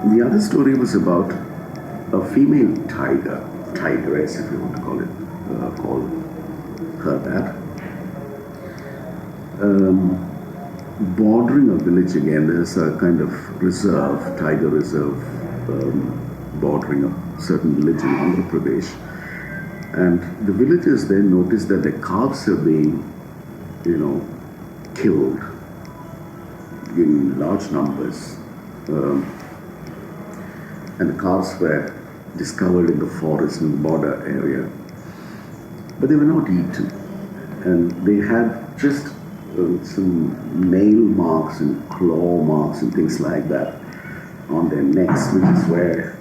The other story was about a female tigress, if you want to call her that, bordering a village again. There's a kind of reserve, tiger reserve, bordering a certain village in Andhra Pradesh. And the villagers then noticed that the calves are being, killed in large numbers. And the calves were discovered in the forest in the border area. But they were not eaten. And they had just some nail marks and claw marks and things like that on their necks, which is where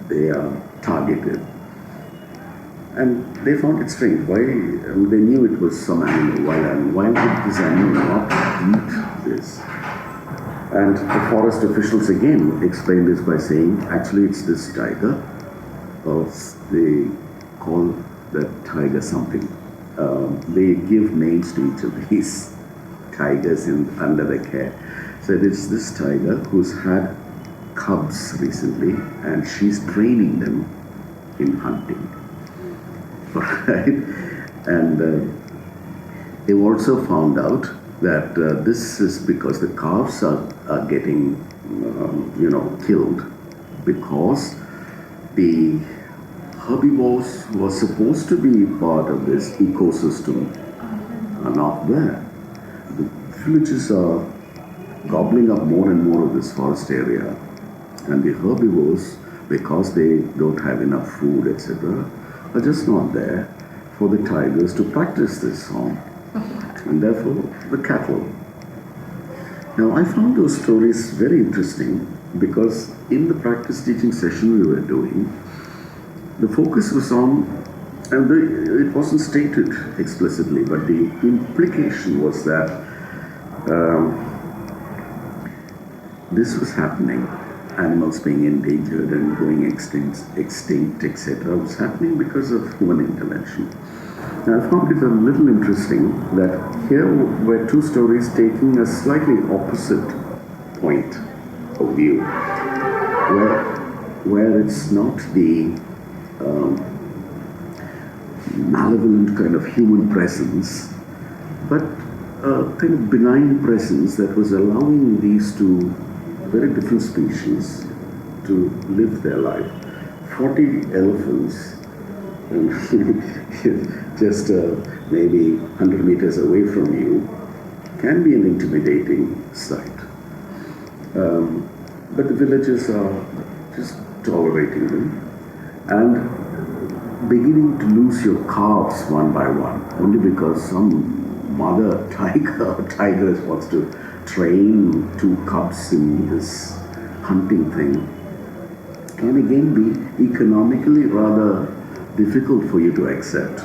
they are targeted. And they found it strange. Why? They knew it was some animal, wild animal. Why would this animal not eat this? And the forest officials again explained this by saying, actually it's this tiger, or they call the tiger something. They give names to each of these tigers under their care. So it's this tiger who's had cubs recently, and she's training them in hunting. Right? And they've also found out that this is because the calves are getting, killed because the herbivores who are supposed to be part of this ecosystem are not there. The villages are gobbling up more and more of this forest area, and the herbivores, because they don't have enough food, etc., are just not there for the tigers to practice this on, and therefore the cattle. Now, I found those stories very interesting because in the practice teaching session we were doing, the focus was on, and it wasn't stated explicitly, but the implication was that this was happening. Animals being endangered and going extinct, etc., was happening because of human intervention. Now, I found it a little interesting that here were two stories taking a slightly opposite point of view, where it's not the malevolent kind of human presence, but a kind of benign presence that was allowing these two very different species to live their life. 40 elephants, and just maybe 100 meters away from you, can be an intimidating sight. But the villagers are just tolerating them and beginning to lose your calves one by one, only because some mother tigress wants to train two cubs in this hunting thing, can again be economically rather difficult for you to accept.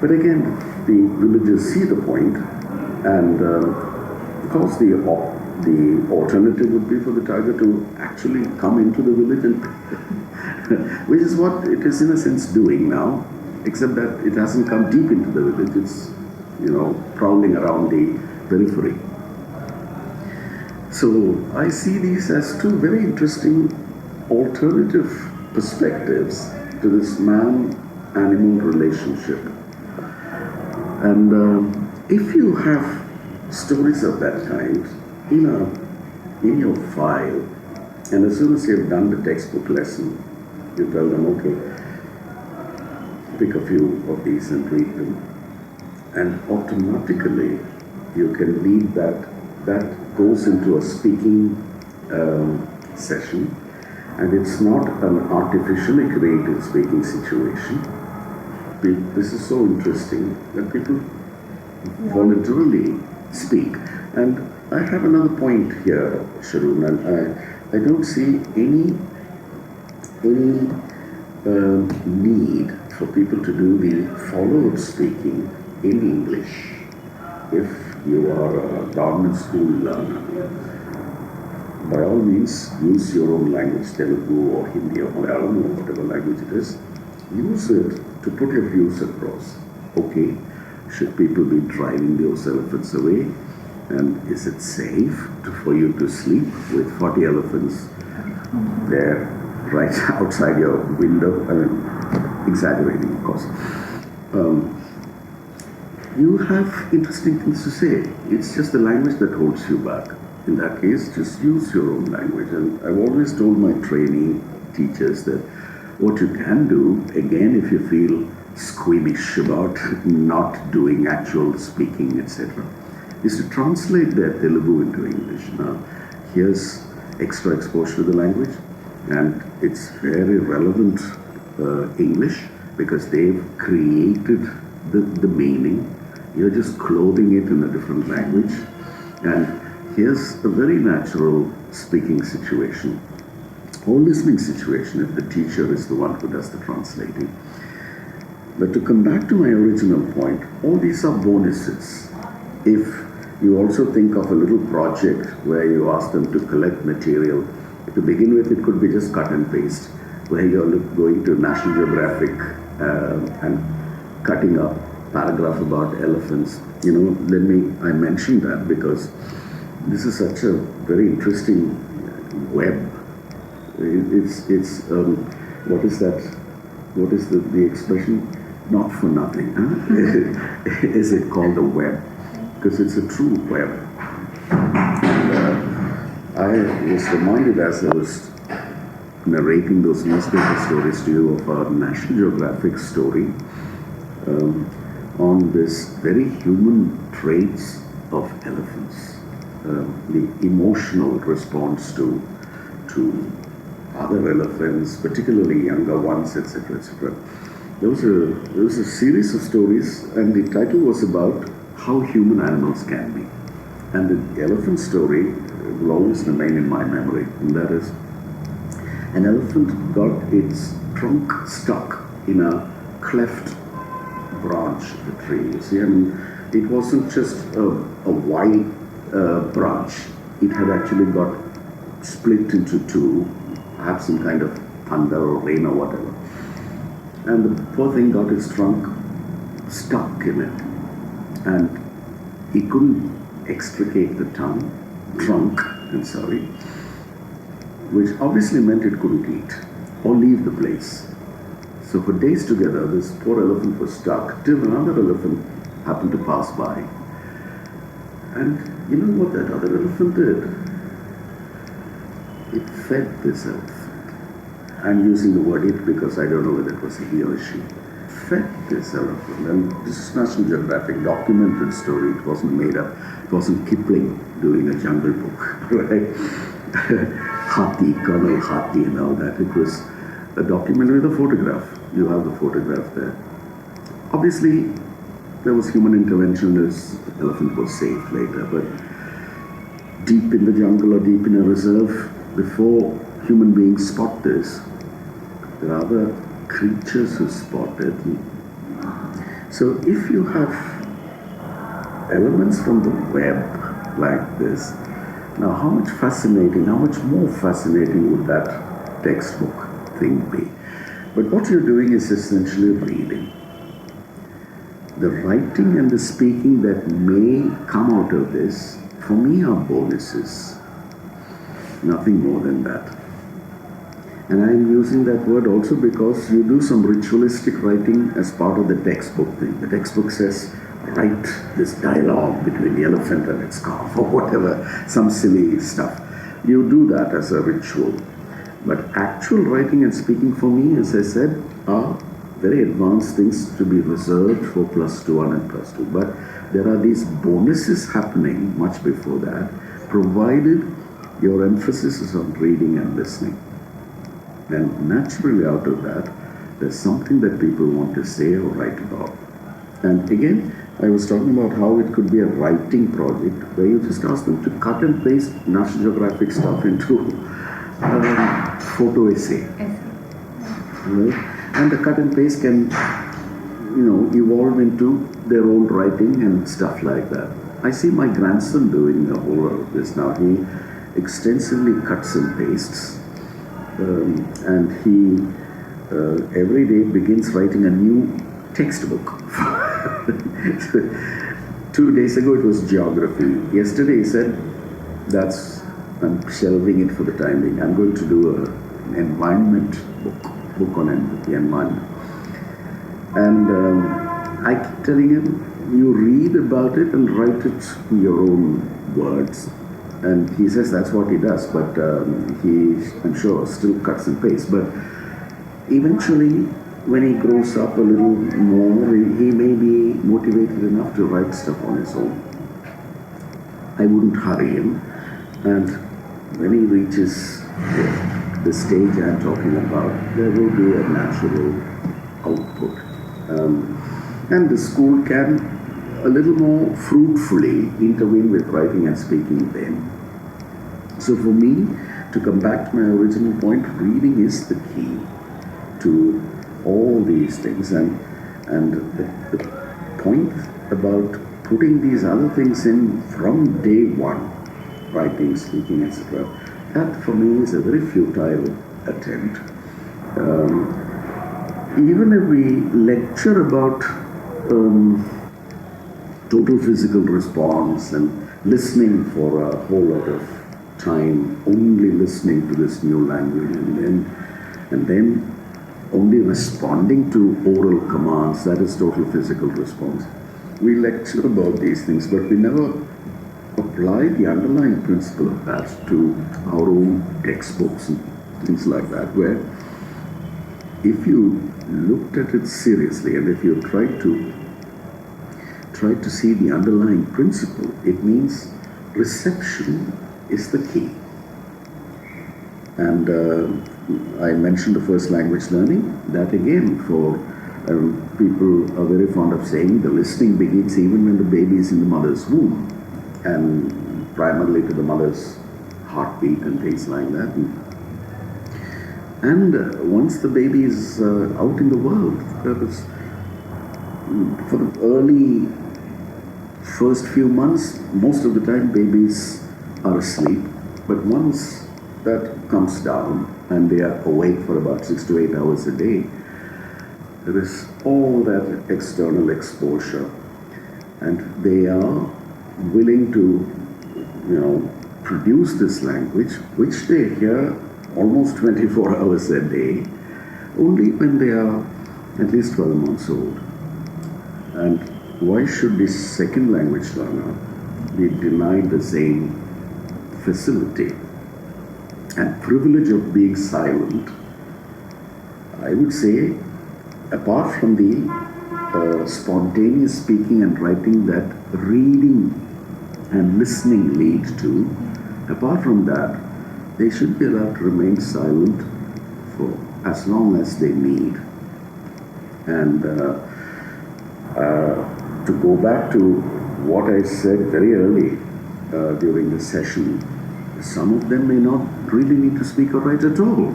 But again, the villagers see the point, and of course the alternative would be for the tiger to actually come into the village, and which is what it is in a sense doing now, except that it hasn't come deep into the village. It's prowling around the periphery. So I see these as two very interesting alternative perspectives to this man-animal relationship. And if you have stories of that kind in your file, and as soon as you've done the textbook lesson, you tell them, okay, pick a few of these and read them, and automatically you can lead that goes into a speaking session, and it's not an artificially created speaking situation. This is so interesting that people voluntarily speak. And I have another point here, Sharon, and I don't see any need for people to do the follow-up speaking in English if you are a government school learner. By all means, use your own language, Telugu or Hindi or Malayalam or whatever language it is. Use it to put your views across. Okay, should people be driving those elephants away? And is it safe for you to sleep with 40 elephants there, right outside your window. I mean, exaggerating, of course. You have interesting things to say. It's just the language that holds you back. In that case, just use your own language. And I've always told my trainee teachers that what you can do, again, if you feel squeamish about not doing actual speaking, etc., is to translate their Telugu into English. Now, here's extra exposure to the language, and it's very relevant English because they've created the meaning. You're just clothing it in a different language, and here's a very natural speaking situation or listening situation if the teacher is the one who does the translating. But to come back to my original point, all these are bonuses. If you also think of a little project where you ask them to collect material, to begin with it could be just cut and paste, where you're going to National Geographic and cutting a paragraph about elephants. I mentioned that because this is such a very interesting web. It's what is that? What is the expression? Not for nothing, huh? Is it called a web? Because it's a true web. And I was reminded as I was narrating those newspaper stories to you of a National Geographic story on this very human traits of elephants, the emotional response to other elephants, particularly younger ones, etc., etc. There was a series of stories, and the title was about how human animals can be. And the elephant story will always remain in my memory, and that is, an elephant got its trunk stuck in a cleft branch of the tree. You see, I mean, it wasn't just a wide branch. It had actually got split into two, perhaps some kind of thunder or rain or whatever. And the poor thing got its trunk stuck in it, and he couldn't extricate the trunk, which obviously meant it couldn't eat or leave the place. So for days together, this poor elephant was stuck till another elephant happened to pass by. And you know what that other elephant did? It fed this elephant. I'm using the word it because I don't know whether it was a he or a she. Fed this elephant. And this is National Geographic, documented story. It wasn't made up. It wasn't Kipling doing a jungle book, right? Hathi, Colonel Hathi and all that. It was a document with a photograph. You have the photograph there. Obviously, there was human intervention. This elephant was saved later, but deep in the jungle or deep in a reserve, before human beings spot this, there are other creatures who spot it. So if you have elements from the web like this, now how much more fascinating would that textbook thing be? But what you're doing is essentially reading. The writing and the speaking that may come out of this, for me, are bonuses. Nothing more than that. And I'm using that word also because you do some ritualistic writing as part of the textbook thing. The textbook says, write this dialogue between the elephant and its calf or whatever, some silly stuff. You do that as a ritual. But actual writing and speaking for me, as I said, are very advanced things to be reserved for +1 and +2. But there are these bonuses happening much before that, provided your emphasis is on reading and listening. And naturally out of that, there's something that people want to say or write about. And again, I was talking about how it could be a writing project where you just ask them to cut and paste National Geographic stuff into photo essay. Right? And the cut and paste can, evolve into their own writing and stuff like that. I see my grandson doing a whole lot of this now. He extensively cuts and pastes. And he every day begins writing a new textbook. 2 days ago it was geography. Yesterday he said, that's I'm shelving it for the time being. I'm going to do an environment book on the environment. And I keep telling him, you read about it and write it in your own words. And he says that's what he does, but he, I'm sure, still cuts and pastes. But eventually, when he grows up a little more, he may be motivated enough to write stuff on his own. I wouldn't hurry him. And when he reaches the stage I'm talking about, there will be a natural output. And the school can a little more fruitfully intervene with writing and speaking then. So for me, to come back to my original point, reading is the key to all these things. And the point about putting these other things in from day one, writing, speaking, etc., that for me is a very futile attempt. Even if we lecture about total physical response and listening for a whole lot of time, only listening to this new language, and then only responding to oral commands, that is total physical response. We lecture about these things, but we never apply the underlying principle of that to our own textbooks and things like that, where if you looked at it seriously and if you tried to see the underlying principle, it means reception is the key. And I mentioned the first language learning. That again, for people are very fond of saying the listening begins even when the baby is in the mother's womb, and primarily to the mother's heartbeat and things like that. And once the baby is out in the world, for the early first few months, most of the time babies are asleep. But once that comes down and they are awake for about 6 to 8 hours a day, there is all that external exposure, and they are willing to, produce this language, which they hear almost 24 hours a day, only when they are at least 12 months old. And why should this second language learner be denied the same facility and privilege of being silent? I would say, apart from the spontaneous speaking and writing that reading and listening lead to, apart from that, they should be allowed to remain silent for as long as they need. And to go back to what I said very early during the session, some of them may not really need to speak or write at all.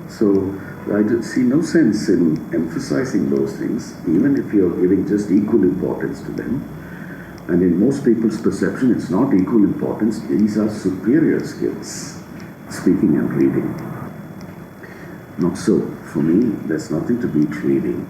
So I see no sense in emphasizing those things, even if you're giving just equal importance to them. And in most people's perception, it's not equal importance. These are superior skills, speaking and reading. Not so. For me, there's nothing to beat reading.